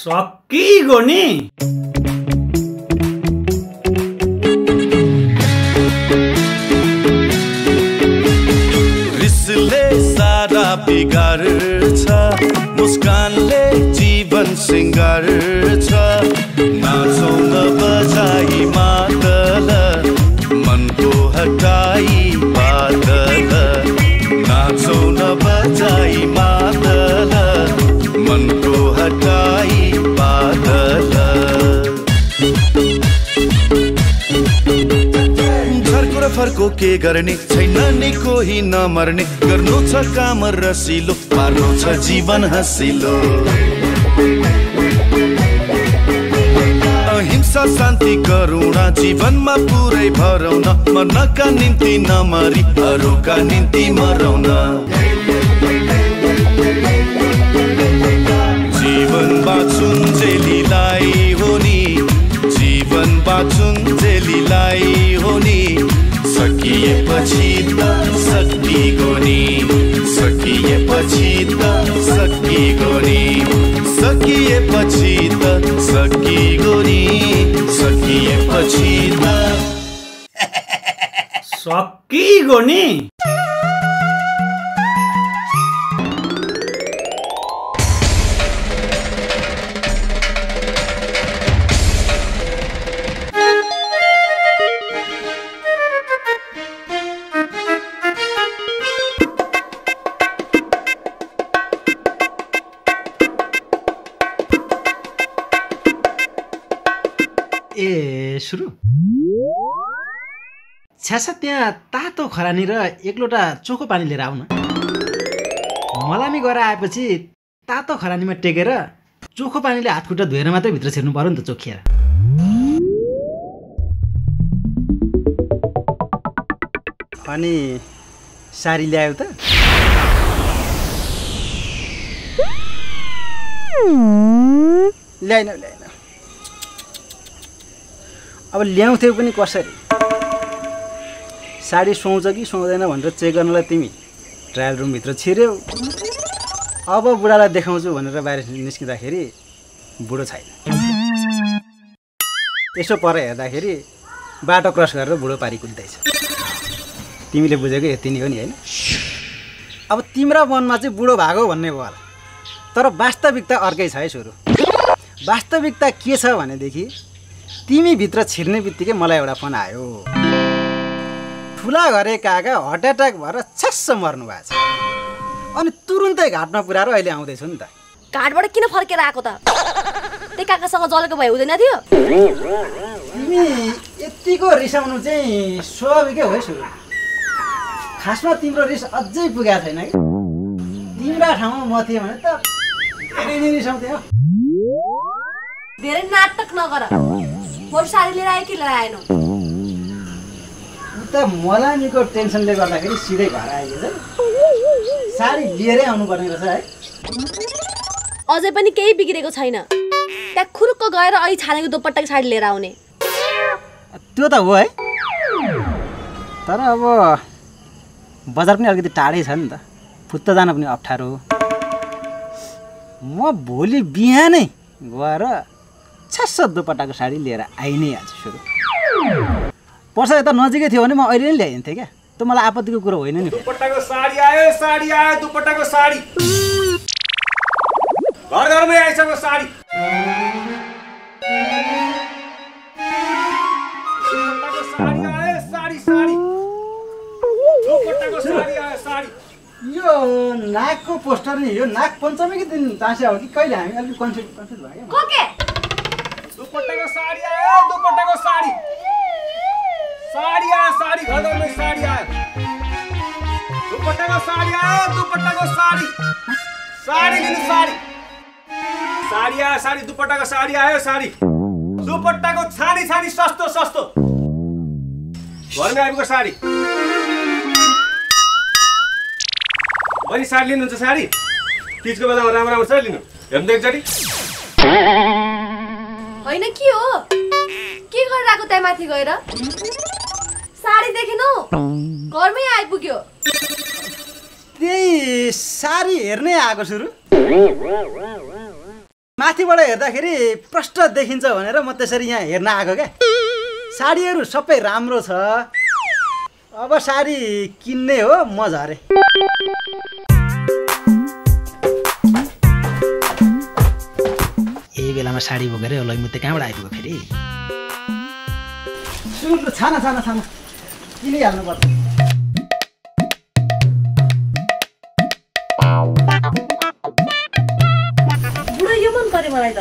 सकिगो नि। रिसले सारा बिगार्छ, मुस्कानले जीवन सिंगार्छ। नाचौँ न बजाई मादल, मनको हटाई बादल। नाचौँ न बजाई मादल, मनको हटाई बादल। झर्को र फर्को के गर्ने छैन नि कोही नमर्ने। गर्नु छ काम रसिलो, पार्नु छ जीवन हँसिलो। अहिंसा शान्ति करुणा जीवनमा पुरै भरौन। मर्नका निम्ति नमरी अरूका निम्ति मरौन। जीवन बाँचुन् जेलीलाई हो नि, जीवन बाँचुन् जेलीलाई हो नि। सकिएपछि त सकिगो नि, सकिएपछि त सकिगो नि। सकिएपछि त सकिगो नि, सकिएपछि त सकिगो नि। ए सुरु छ्यासा त्यहाँ तातो खरानी र एक लोटा चोखो पानी लिएर आउन। मलामी गएर आएपछि तातो खरानीमा टेकेर चोखो पानीले हातखुट्टा धोएर मात्रै भित्र छिर्नु पर्यो नि त चोखिएर। अनि सारी ल्यायो त? ल्याइन ल्याइन। अब ल्याउँथ्यौ पनि कसरी? साडी सुहाउँछ कि सुहाउँदैन भनेर चेक गर्नलाई तिमी ट्रायल रुमभित्र छिर्यौ। अब बुढालाई देखाउँछु भनेर बाहिर निस्किँदाखेरि बुढो छैन। यसो पर हेर्दाखेरि बाटो क्रस गरेर बुढो पारी कुद्दैछ। तिमीले बुझेको यति नै हो नि होइन? अब तिम्रा मनमा चाहिँ बुढो भागो भन्ने भयो होला, तर वास्तविकता अर्कै छ है सुरु। वास्तविकता के छ भनेदेखि तिमी भित्र छिर्ने बित्तिकै मलाई एउटा फोन आयो। ठुला घरे काका हार्ट एट्याक भएर छस्स मर्नु भएको छ। अनि तुरुन्तै घाटमा पुऱ्याएर अहिले आउँदैछु नि त। घाटबाट किन फर्केर आएको त? त्यही काकासँग जलेको भए हुँदैन थियो? तिमी यतिको रिसाउनु चाहिँ स्वाभाविकै हो है सुरु। खासमा तिम्रो रिस अझै पुगेको छैन कि। तिम्रा ठाउँमा म थिएँ भने त धेरै नै रिसाउँथेँ। धेरै नाटक नगर। मोर साडी लिएर आयो कि लिएर आएन? उता मलामीको टेन्सनले गर्दाखेरि सिधै घर आएको छ। साडी लिएरै आउनुपर्ने रहेछ है। अझै पनि केही बिग्रेको छैन। त्यहाँ खुरुक्क गएर अहिले छानेको दुपट्टाको साडी लिएर आउने। त्यो त हो है, तर अब बजार पनि अलिकति टाढै छ नि त। फुत्त जान पनि अप्ठ्यारो। म भोलि बिहानै गएर छस्स दुपट्टाको साडी लिएर आइ नै हाल्छु सुरु। पर्सा यता नजिकै थियो भने म अहिले नै ल्याइदिन्थेँ क्या। त्यो मलाई आपत्तिको कुरो होइन नि। दुपट्टाको साडी आयो, साडी आयो, दुपट्टाको साडी। घर घरमै आइसक्यो साडी। दुपट्टाको साडी आयो, साडी साडी। दुपट्टाको साडी आयो, साडी। यो नागको पोस्टर नि यो नाग पञ्चमीको दिन टाँसे हो कि कहिले? हामी अलिक कन्फ्युज भयो क्या। दुपट्टाको साडी आयो, दुपट्टाको साडी। साडी आयो, साडी। घर घरमै साडी आयो। दुपट्टाको साडी आयो, दुपट्टाको साडी। साडी लिनु साडी। साडी आयो, साडी। दुपट्टाको साडी आयो, साडी। दुपट्टाको छाडी छाडी सस्तो सस्तो। घरमै आएको साडी। बहिनी साडी लिनुहुन्छ साडी? तीजको बेलामा राम्रो राम्रो छ लिनु। हेर्नु त एकचोटि। होइन के हो? के गरेर आएको त्यहाँ माथि गएर? साडी देखेनौ? घरमै आइपुग्यो। त्यही साडी हेर्नै आएको सुरु। माथिबाट हेर्दाखेरि प्रष्ट देखिन्छ भनेर म त्यसरी यहाँ हेर्न आएको क्या। साडीहरू सबै राम्रो छ, अब साडी किन्ने हो म झरे। यही बेलामा साडी बोकेर लैमुते कहाँबाट आइपुग्यो फेरि? सुन छाना छाना छाना किनिहाल्नु पर्छ। बुढो यो मन पर्यो मलाई त।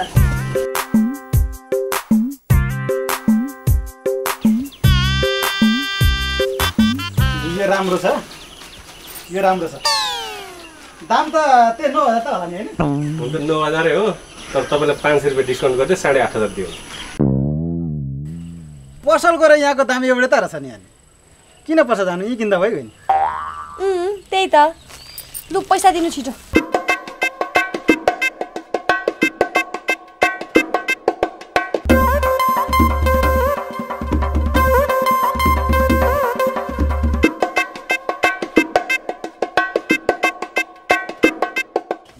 यो राम्रो छ, यो राम्रो छ। दाम त त्यही 9,000 त होला नि होइन? हुन त 9,000 हो, तर तपाईँलाई 500 रुपियाँ डिस्काउन्ट गर्दै 8,500 दियो। पसल गएर यहाँको दाम एउटै त रहेछ नि। अनि किन पसल जानु, यी किन्दा भयो नि। त्यही त। लु पैसा दिनु छिटो।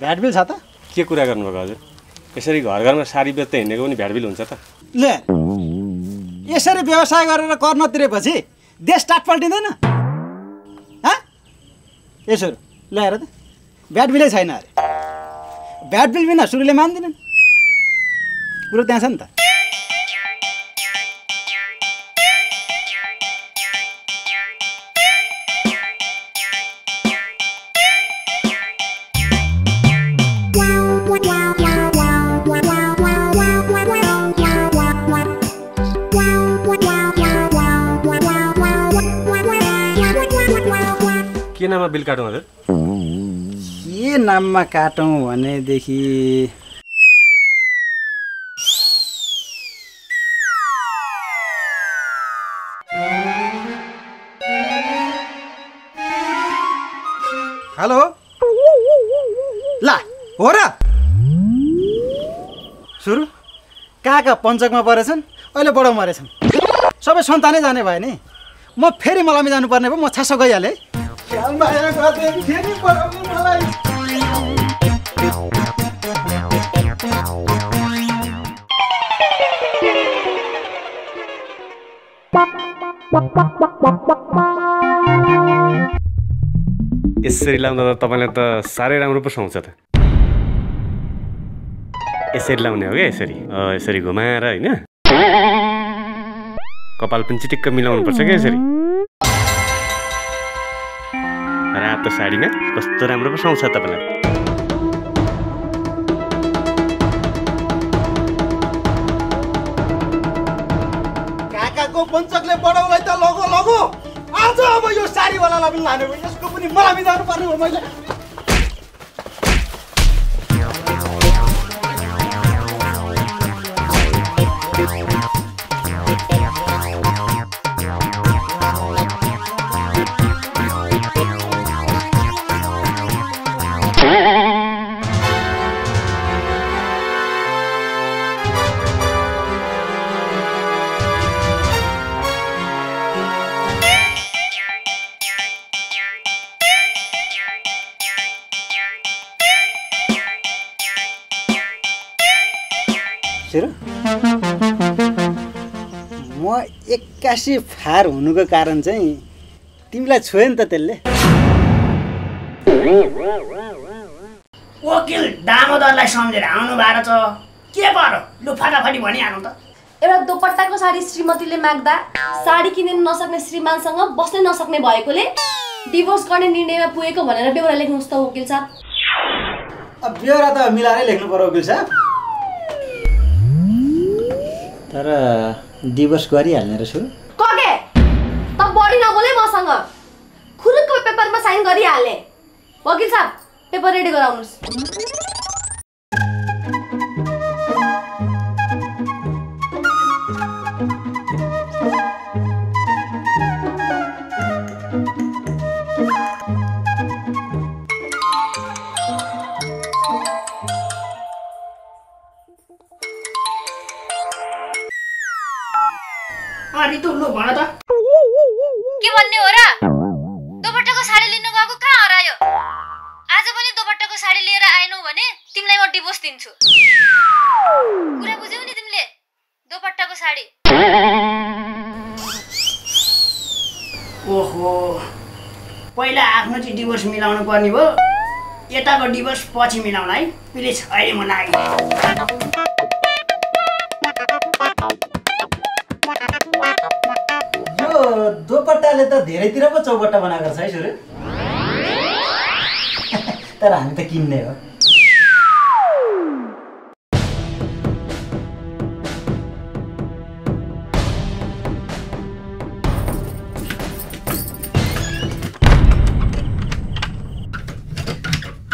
भ्याट बिल छ त? के कुरा गर्नुभएको हजुर? यसरी घर घरमा साडी बेच्दै हिँडेको पनि भ्याट बिल हुन्छ त? ले यसरी व्यवसाय गरेर कर नतिरेपछि देश टाट पल्टिँदैन? यसो ल्याएर त भ्याट बिलै छैन अरे। भ्याट बिल बिना सुरुले मान्दिनन्, कुरो त्यहाँ छ नि त। के नाममा बिल काटौँ हजुर? के नाममा काटौँ भनेदेखि हेलो ला हो र सुरु कहाँ पञ्चकमा परेछन्, अहिले बडो मरेछन्, सबै सन्तानै जाने भयो नि। म फेरि मलामी जानुपर्ने भयो, म छासो गइहालेँ। यसरी लाउँदा त तपाईँलाई त साह्रै राम्रो पो सुहाउँछ त। यसरी लाउने हो क्या, यसरी घुमाएर होइन, कपाल पनि चिटिक्क मिलाउनु पर्छ क्या यसरी। रातो साडीमा कस्तो राम्रो पो सुहाउँछ तपाईँलाई। काकाको पञ्चकले बडाउलाई त लगो लगो आज अब यो साडीवालालाई पनि लाने भयो, यसको पनि मलाई जानु पर्ने हो। मैले म 81 फार हुनुको कारण चाहिँ तिमीलाई छोयो नि त त्यसले। वकिल दामोदरलाई सम्झेर आउनु भएको छ, के पर्यो? लु फटाफटी भनिहाल्नु त। एउटा दोपट्टाको साडी श्रीमतीले माग्दा साडी किन्न नसक्ने श्रीमानसँग बस्नै नसक्ने भएकोले डिभोर्स गर्ने निर्णयमा पुगेको भनेर बेहोरा लेख्नुहोस् त वकिल साहब। अब बेहोरा त मिलाएरै लेख्नु पर्यो वकिल साहब। तर डिभोर्स गरिहाल्ने रहेछु। कके त बढी नबोले मसँग, खुरुक्क पेपरमा साइन गरिहाल्ने। वकिल साहब पेपर रेडी गराउनुहोस्। रितु लु भन त। के भन्ने हो र? दोपट्टाको साडी लिन गएको कहाँ हरायो? आज पनि दोपट्टाको साडी लिएर आएनौ भने तिमीलाई म डिभोर्स दिन्छु। कुरा बुझ्यौ नि तिमीले? दोपट्टाको साडी। ओहो, पहिला आफ्नो चाहिँ डिभोर्स मिलाउनु पर्ने भयो, यताको डिभोर्स पछि मिलाउला है। प्लिज अहिले म लाग्यो। यो दोपट्टाले त धेरैतिर पो चौपट्टा बनाएको छ है सुरु। तर हामी त किन्ने हो।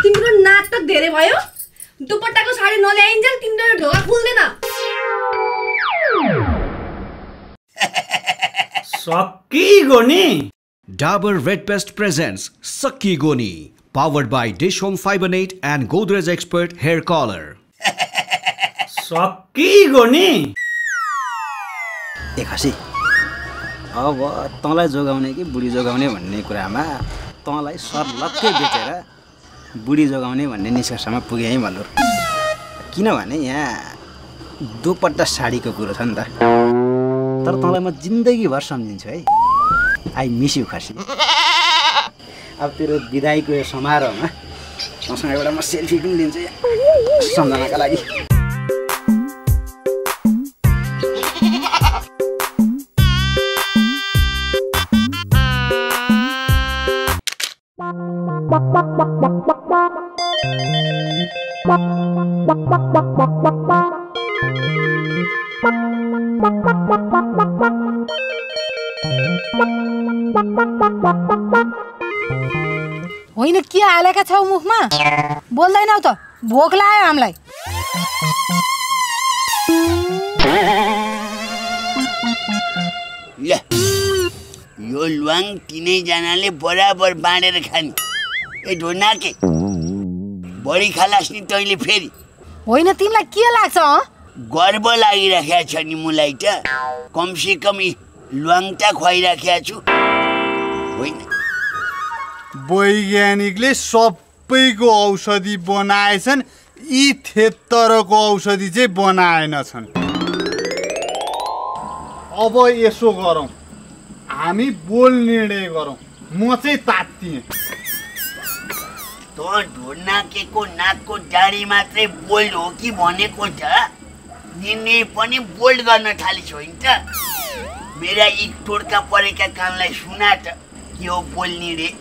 तिम्रो नाटक धेरै भयो। दुपट्टाको साडी नल्याइन्जेल तिम्रो ढोका खुल्दैन। सकिगो नि। Dabur Red Pest presents Sakki Goni, powered by Dish Home Fiber Net and Godrej Expert Hair Color. सकिगो नि। ए खसी, अब तँलाई जोगाउने कि बुढी जोगाउने भन्ने कुरामा तँलाई सर्लक्कै बेचेर बुढी जोगाउने भन्ने निष्कर्षमा पुगेँ है भल्लु। किनभने यहाँ दोपट्टा साडीको कुरो छ नि त। तर तँलाई म जिन्दगीभर सम्झिन्छु है। आई मिस यु खसी। अब तेरो बिदाईको यो समारोहमा मसँग एउटा म सेल्फी पनि लिन्छु सम्झनाका लागि। होइन के हालेका छौ मुखमा? बोल्दैनौ त? भोक लाग्यो हामीलाई। ल यो ल्वाङ तिनैजनाले बराबर बाँडेर खाने। ए ढोनाके बढी खालास् नि तैँले फेरि। होइन तिमीलाई के लाग्छ? गर्व लागिराखेको छ नि मलाई त। कमसे कम ल्वाङ त खुवाइराखेको छु होइन। वैज्ञानिकले सबैको औषधि बनाएछन्, यी थेत्तरको औषधि चाहिँ बनाएनछन्। अब यसो गरौँ, हामी बोल निर्णय गरौँ। म चाहिँ तात्तिएँ। त ढोनाकेको नाकको डाँडी मात्रै बोल्ड हो कि भनेको त? निर्णय पनि बोल्ड गर्न थालिस् होइन त? मेरा यी टोड्का परेका कामलाई सुना त के हो बोल निर्णय?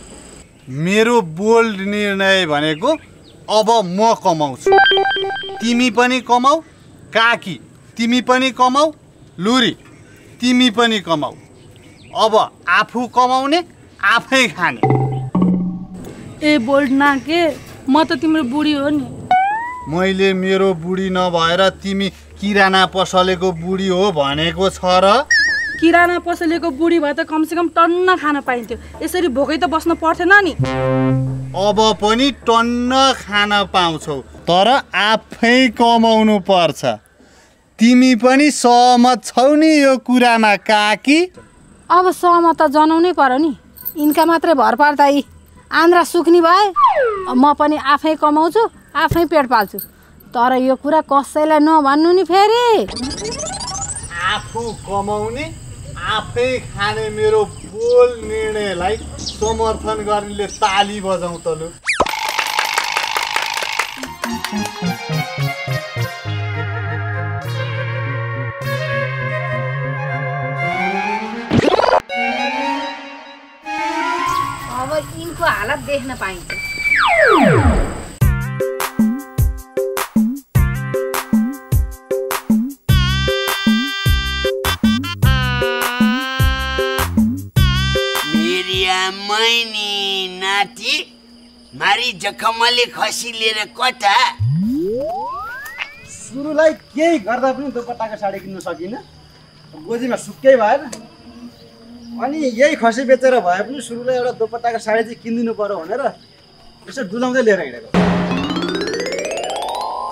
मेरो बोल्ड निर्णय भनेको अब म कमाउँछु, तिमी पनि कमाऊ, काकी तिमी पनि कमाऊ, लुरी तिमी पनि कमाऊ। अब आफू कमाउने आफै खाने। ए बोल्ड नाके, म त तिम्रो बुढी हो नि। मैले मेरो बुढी नभएर तिमी किराना पसलेको बुढी हो भनेको छ र? किराना पसलेको बुढी भए त कमसेकम टन्न खान पाइन्थ्यो। यसरी भोकै त बस्न पर्थेन नि। अब पनि टन्न खान पाउँछौ, तर आफै कमाउनु पर्छ। तिमी पनि सहमत छौ नि यो कुरामा काकी? अब सहमत त जनाउनै पर्यो नि। यिनका मात्रै भर पर्दा यी आन्द्रा सुक्ने भए म पनि आफै कमाउँछु, आफै पेट पाल्छु। तर यो कुरा कसैलाई नभन्नु नि फेरि। आफू कमाउने आफै खाने मेरो बोल निर्णयलाई समर्थन गर्नेले ताली बजाउँ त लु। अब यिनको हालत देख्न पाइन्छ। नाति मारी जखमले खसी लिएर कता? सुरुलाई केही गर्दा पनि दोपट्टाको साडी किन्नु सकिनँ। गोजीमा सुक्कै भएन। अनि यही खसी बेचेर भए पनि सुरुलाई एउटा दोपट्टाको साडी चाहिँ किनिदिनु पर्यो भनेर यसो डुलाउँदै लिएर हिँडेको।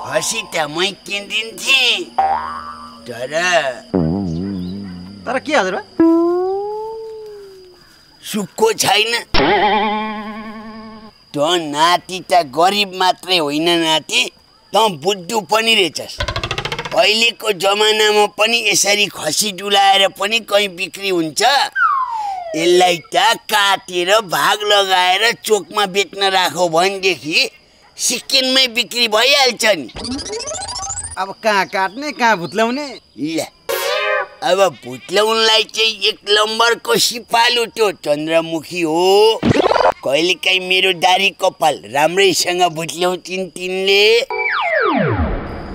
खसी त मै किनिदिन्थेँ, तर के हजुर सुक्को छैन। त नाति त गरिब मात्रै होइन नाति, बुद्धु पनि रहेछस्। अहिलेको जमानामा पनि यसरी खसी डुलाएर पनि कहीँ बिक्री हुन्छ? यसलाई त काटेर भाग लगाएर चोकमा बेच्न राखौ भनेदेखि सिक्किममै बिक्री भइहाल्छ नि। अब कहाँ काट्ने कहाँ भुत्ल्याउने? ल अब भुत्ल्याउनलाई चाहिँ एक नम्बरको सिपालु त्यो चन्द्रमुखी हो। कहिलेकाहीँ मेरो दारी कपाल राम्रैसँग भुत्ल्याउँछिन् तिनले,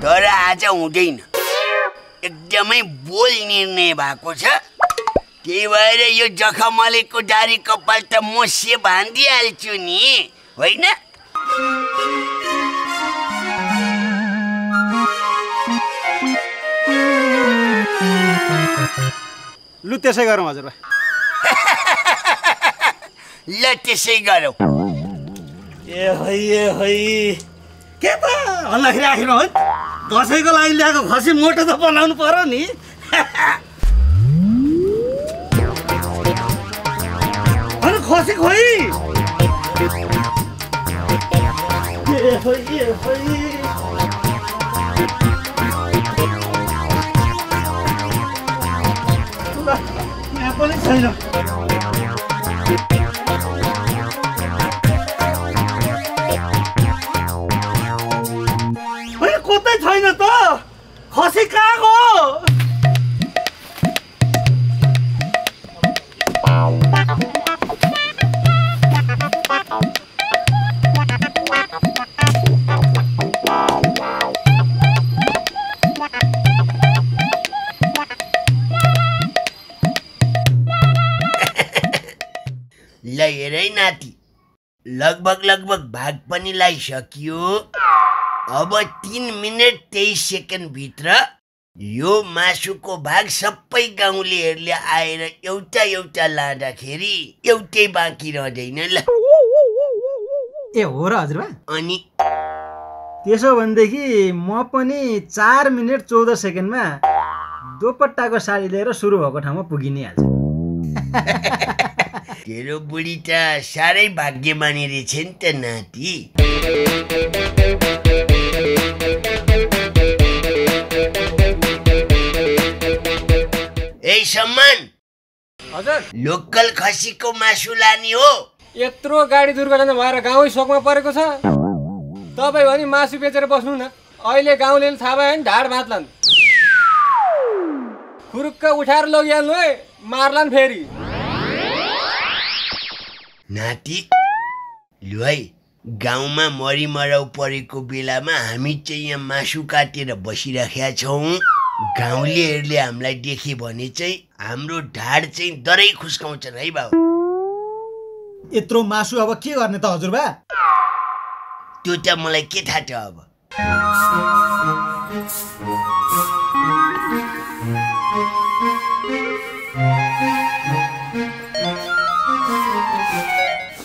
तर आज हुँदैन। एकदमै बोल निर्णय भएको छ। त्यही भएर यो जखमलेको दारी कपाल त म से बाँधिहाल्छु नि, होइन? लु त्यसै गरौँ हजुरबा। ल त्यसै गरौँ। ए है के त हल्लाखेरि आखिर है दसैँको लागि ल्याएको खसी मोटो त बनाउनु पर्यो नि। अनि खसी खोइ यहाँ पनि छैन। कतै छैन त, खसी कहाँ गयो? ल हेर है नाति, लगभग भाग पनि लगाइसकियो। अब 3 मिनेट 23 सेकेन्ड भित्र यो मासुको भाग सबै गाउँलेहरूले आएर एउटा एउटा लाँदाखेरि एउटै बाँकी रहँदैन। ल ए हो र हजुरबा? अनि त्यसो भनेदेखि म पनि 4 मिनेट 14 सेकेन्डमा दोपट्टाको साडी लिएर सुरु भएको ठाउँमा पुगिनै हाल्छ। तेरो बुढी त साह्रै भाग्यमानी रहेछ नि त नाति। ए सम्मान हजुर, लोकल खसीको मासु लाने हो? यत्रो गाडी दुर्घटना भएर गाउँै शोकमा परेको छ। तपाईँ भने मासु बेचेर बस्नु न। अहिले गाउँले थाहा भयो भने ढाड भाँच्लान्, खुरुक्क उठाएर लगिहाल्नु है, मार्लान् फेरि। नाति लु है, गाउँमा मरिमराउ परेको बेलामा हामी चाहिँ यहाँ मासु काटेर बसिराखेका छौँ। गाउँलेहरूले हामीलाई देखे भने चाहिँ हाम्रो ढाड चाहिँ दरै खुस्काउँछन् है बाबु। यत्रो मासु अब के गर्ने त हजुरबा? त्यो त मलाई के थाहा छ। अब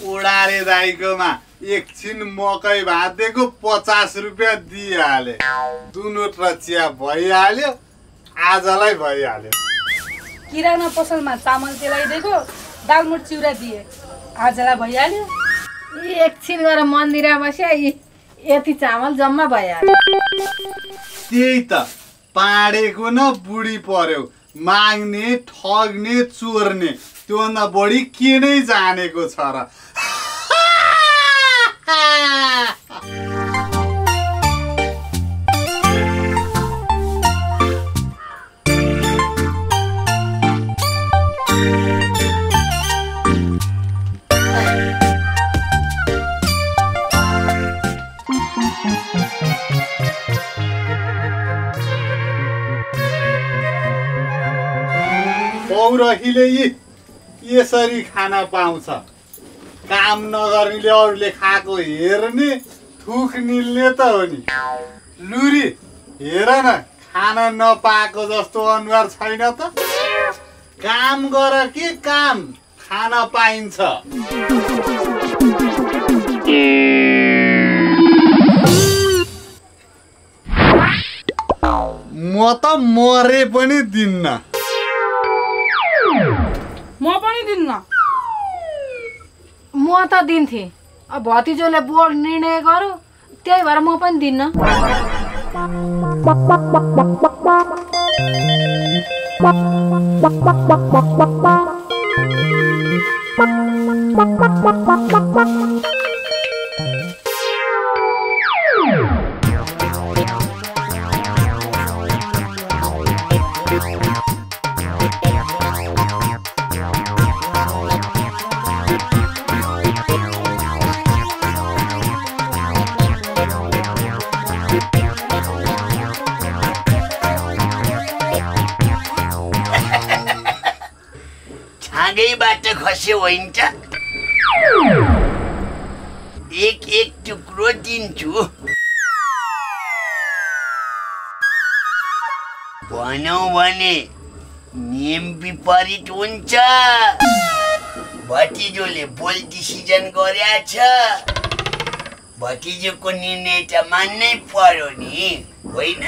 उडाले दाइकोमा एकछिन मकै भाँदेको 50 रुपियाँ दिइहाले। दुनोट र चिया भइहाल्यो, आजलाई भइहाल्यो। किराना पसलमा चामल तेलाइदिएको, दाउनोट चिउरा दिए, आजलाई भइहाल्यो। एकछिन गएर मन्दिरमा बस्या यति चामल जम्मा भइहाल्यो। त्यही त पाडेको न बुढी पर्यो, माग्ने ठग्ने चोर्ने त्योभन्दा बढी के नै जानेको छ र। पौरखीले यसरी खाना पाउँछ। काम नगर्नेले अरूले खाएको हेर्ने, थुक निल्ने त हो नि। लुरी हेर न, खाना नपाएको जस्तो अनुहार छैन त। काम गर के काम, खाना पाइन्छ। म त मरे पनि दिन्न। म पनि दिन्न। म त दिन्थे। अब भतिजोले बोर्ड निर्णय गर्यो, त्यही भएर म पनि दिन्न। छाँगैबाट खस्यो होइन त एक टुक्रो दिन्छु। भनौँ भने नियम विपरीत हुन्छ। भतिजोले बोल डिसिजन गरेछ, भतिजोको निर्णय त मान्नै पर्यो नि होइन?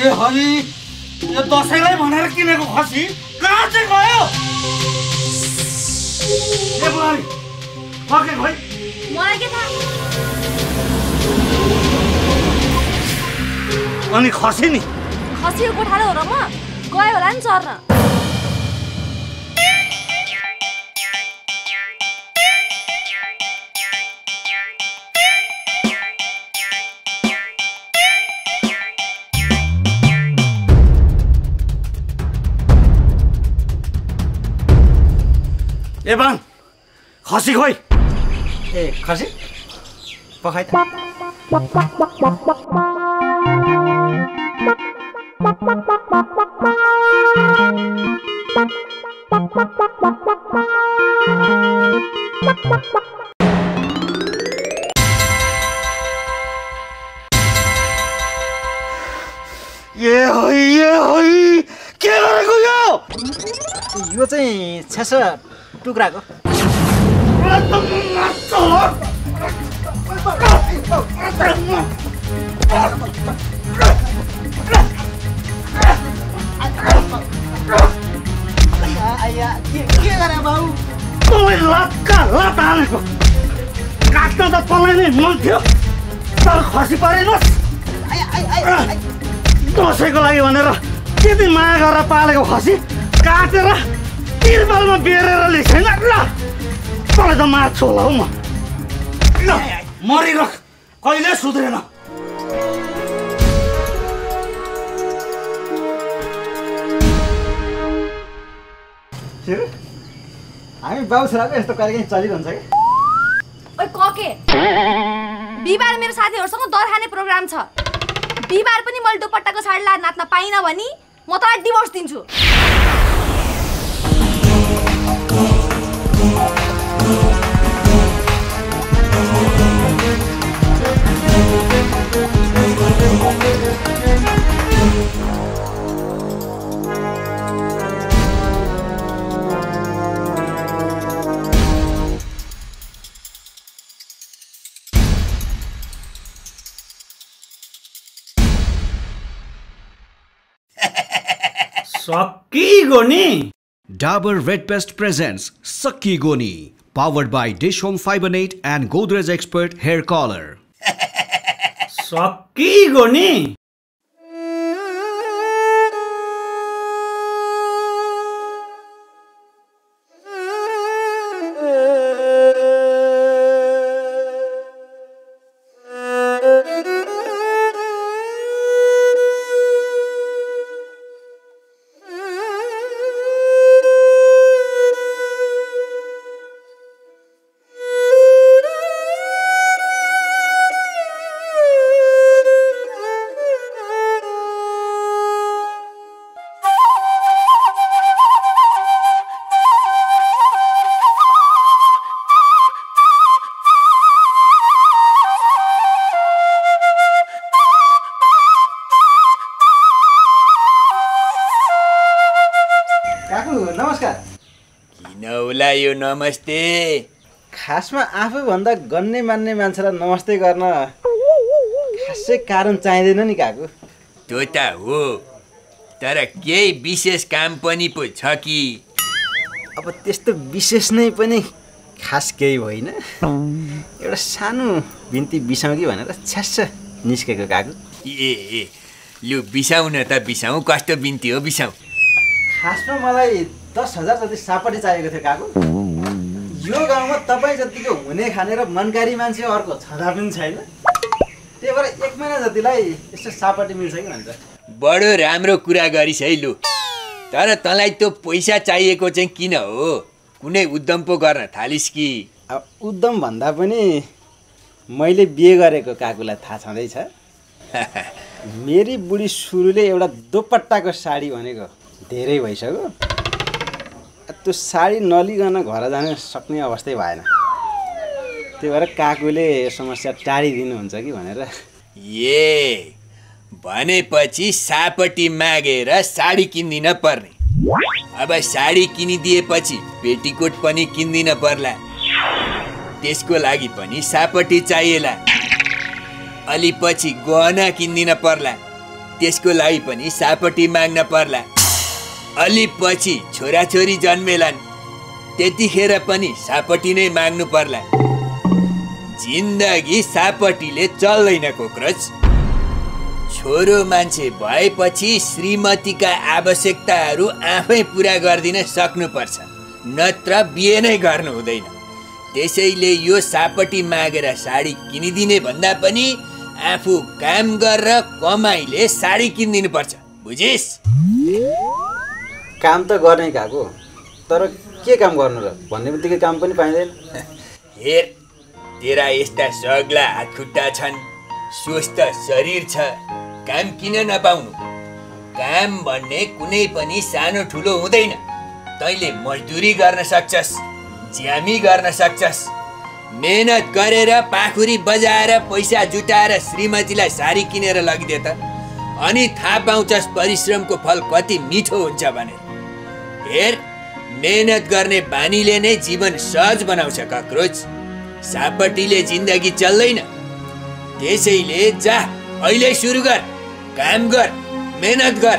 ए हरि यो दसैँलाई भनेर किनेको खसी कहाँ चाहिँ गयो? ए बुहारी फर्के खोइ। मलाई के थाहा? अनि खसी नि? खसीको कोठालो हो र म गयो होला नि चर्न। ए बाङ खसी खोइ। ए खसी पखाइ त। ए के गरेको यो चाहिँ छेसो टुक्राको। के गरे बाउ? तँलाई लक्का लत हालेको काट्न त तँलाई नै मन थियो, तर खसी परेनस्। दसैँको लागि भनेर त्यति माया गरेर पालेको खसी काटेर तिरपालमा बेरेर ल्याएको छैन। ल तँलाई त मार्छु होला हौ म। ल मरिरह, कहिले सुध्रेन। हामी बाउ छोराको यस्तो कार्यक्रम चलिरहन्छ कि? ओइ कके, बिहिबार मेरो साथीहरूसँग दर खाने प्रोग्राम छ। बिहिबार पनि मैले दुपट्टाको साडी लाएर नाच्न पाइनँ भने म तँलाई डिभोर्स दिन्छु। Sakki Goni. Dabur Red Pest presents Sakki Goni, powered by Dish Home Fiber Net and Godrej Expert Hair Color. Sakki Goni. यो नमस्ते? खासमा आफूभन्दा गन्ने मान्ने मान्छेलाई नमस्ते गर्न खासै कारण चाहिँदैन नि काकु। त्यो त हो, तर केही विशेष काम पनि पो छ कि? अब त्यस्तो विशेष नै पनि खास केही होइन, एउटा सानो बिन्ती बिसाउँ कि भनेर छ्यास्स निस्केको काकु। ए लु बिसाउ न त, बिसाउ। कस्तो बिन्ती हो, बिसाउ। खासमा मलाई 10,000 जति सापटी चाहिएको थियो काकु। यो गाउँमा तपाईँ जतिको हुने खाने र मनकारी मान्छे अर्को छँदा पनि छैन, त्यही भएर 1 महिना जतिलाई यस्तो सापटी मिल्छ कि भन्छ। बडो राम्रो कुरा गरिस् है लु, तर तँलाई त्यो पैसा चाहिएको चाहिँ किन हो? कुनै उद्यम पो गर्न थालिस् कि? अब उद्यम भन्दा पनि मैले बिहे गरेको काकुलाई थाहा छँदैछ। मेरी बुढी सुरुले एउटा दोपट्टाको साडी भनेको धेरै भइसक्यो। त्यो साडी नलिकन घर जान सक्ने अवस्थै भएन, त्यही भएर काकुले यो समस्या टाढिदिनुहुन्छ कि भनेर। ए भनेपछि सापटी मागेर साडी किन्दिन पर्ने। अब साडी किनिदिएपछि पेटीकोट पनि किन्दिन पर्ला, त्यसको लागि पनि सापटी चाहिएला। अलि पछि गहना किन्दिन पर्ला, त्यसको लागि पनि सापटी माग्न पर्ला। अलि पछि छोराछोरी जन्मेलान्, त्यतिखेर पनि सापटी नै माग्नु पर्ला। जिन्दगी सापटीले चल्दैन कोक्रोच। छोरो मान्छे भएपछि श्रीमतीका आवश्यकताहरू आफै पुरा गरिदिन सक्नुपर्छ, नत्र बिहे नै गर्नु हुँदैन। त्यसैले यो सापटी मागेर साडी किनिदिने भन्दा पनि आफू काम गरेर कमाइले साडी किनिदिनु पर्छ, बुझिस्? काम त गर्ने काकु, तर के काम गर्नु र भन्ने बित्तिकै काम पनि पाइँदैन। हेर, तेरा यस्ता सग्ला हातखुट्टा छन्, स्वस्थ शरीर छ, काम किन नपाउनु? काम भन्ने कुनै पनि सानो ठुलो हुँदैन। तैँले मजदुरी गर्न सक्छस्, ज्यामी गर्न सक्छस्, मेहनत गरेर पाखुरी बजाएर पैसा जुटाएर श्रीमतीलाई साडी किनेर लगिदे त, अनि थाहा पाउँछस् परिश्रमको फल कति मिठो हुन्छ भनेर। हेर, मेहनत गर्ने बानीले नै जीवन सहज बनाउँछ कक्रोच। सापटीले जिन्दगी चल्दैन। त्यसैले जा, अहिले सुरु गर, काम गर, मेहनत गर।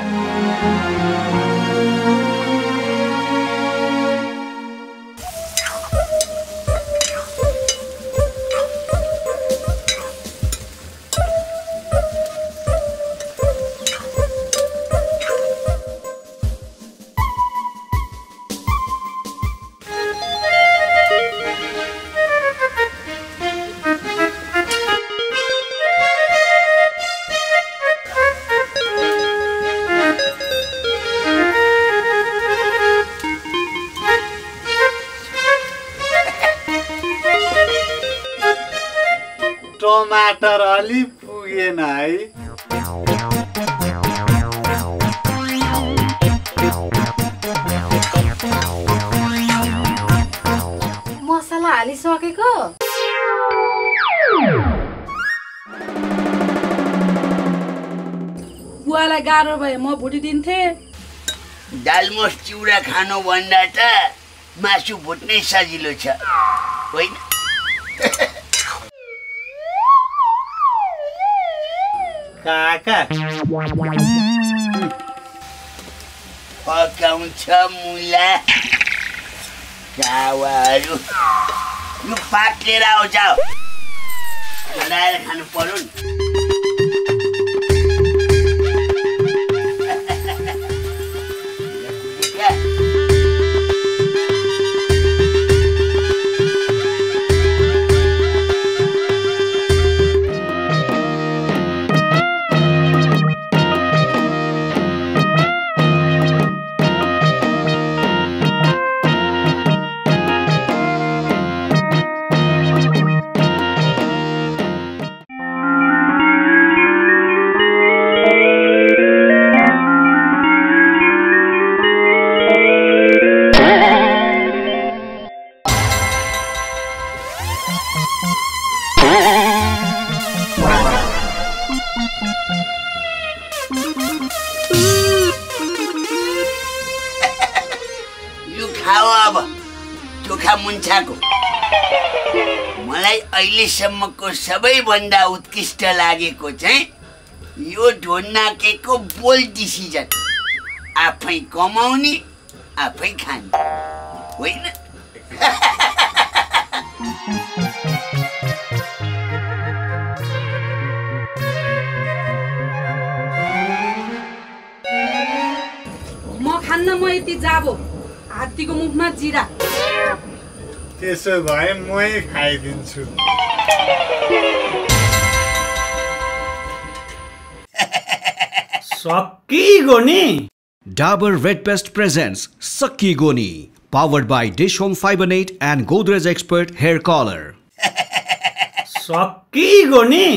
टमाटर अलि पुगेन है। मसला हालिसकेको? बुवालाई गाह्रो भए म भुटिदिन्थे। दालमोस चिउरा खानु भन्दा त मासु भुट्नै सजिलो छ, होइन? काका पकाउँछ मुला चावाहरू। यो पात लिएर आउँछ, बनाएर खानु पर्यो नि। मुन्छाको मलाई अहिलेसम्मको सबैभन्दा उत्कृष्ट लागेको चाहिँ यो ढोड्ना केकको बोल्ड डिसिजन, आफै कमाउने आफै खाने होइन। म खान्न, म यति जाबो। हात्तीको मुखमा जिरा। त्यसो भए मै खाइदिन्छु। सकिगयो नि। Dabur Red Pest presents Sakki Goni, powered by Dish Home Fibonate and Godrej Expert Hair Color. सकिगयो नि।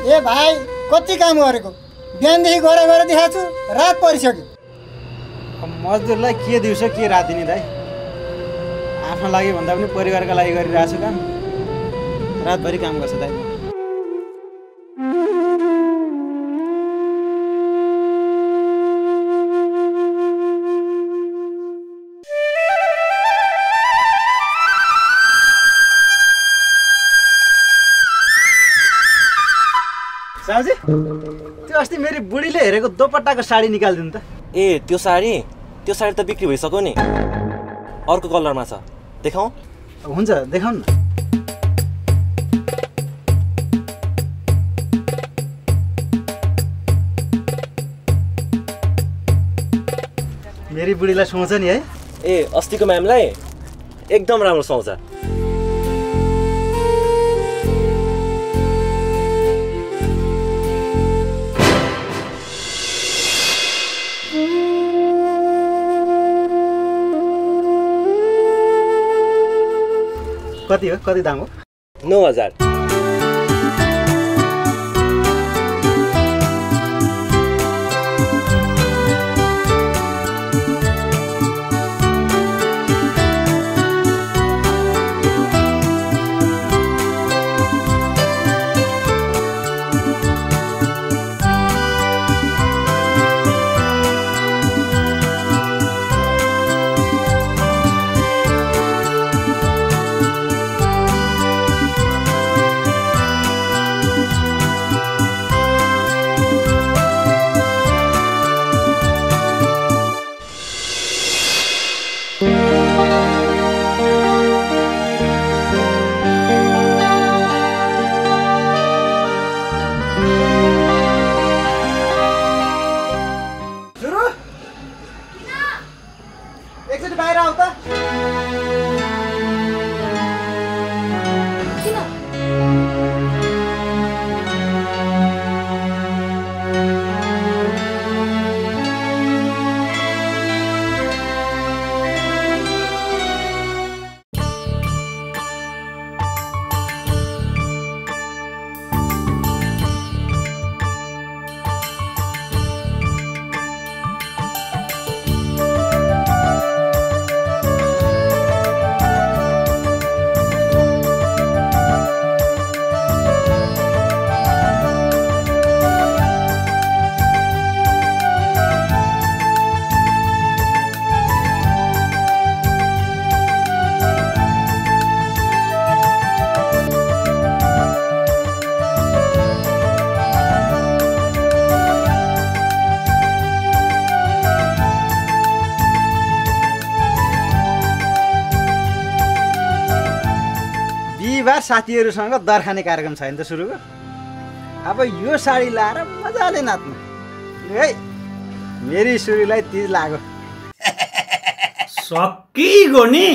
ए भाइ कति काम गरेको, बिहानदेखि गएर गएर देखाएको छु, रात परिसक्यो। मजदुरलाई के दिउँसो के रात दिने दाइ, आफ्नो लागि भन्दा पनि परिवारका लागि गरिरहेको छु काम, रातभरि काम गर्छ दाइ। साउजी, त्यो अस्ति मेरी बुढीले हेरेको दोपट्टाको साडी निकालिदिनु त। ए त्यो साडी त बिक्री भइसक्यो नि, अर्को कलरमा छ, देखाऊ। हुन्छ देखाउनु न। मेरी बुढीलाई सुहाउँछ नि है। ए अस्तिको म्यामलाई एकदम राम्रो सुहाउँछ। कति हो, कति दाम हो? 9000। बिहिबार साथीहरूसँग दर खाने कार्यक्रम छ नि त सुरुको। अब यो साडी लाएर मजाले नाच्नु है। मेरी सुरीलाई तिज लाग्यो। सकिगयो नि।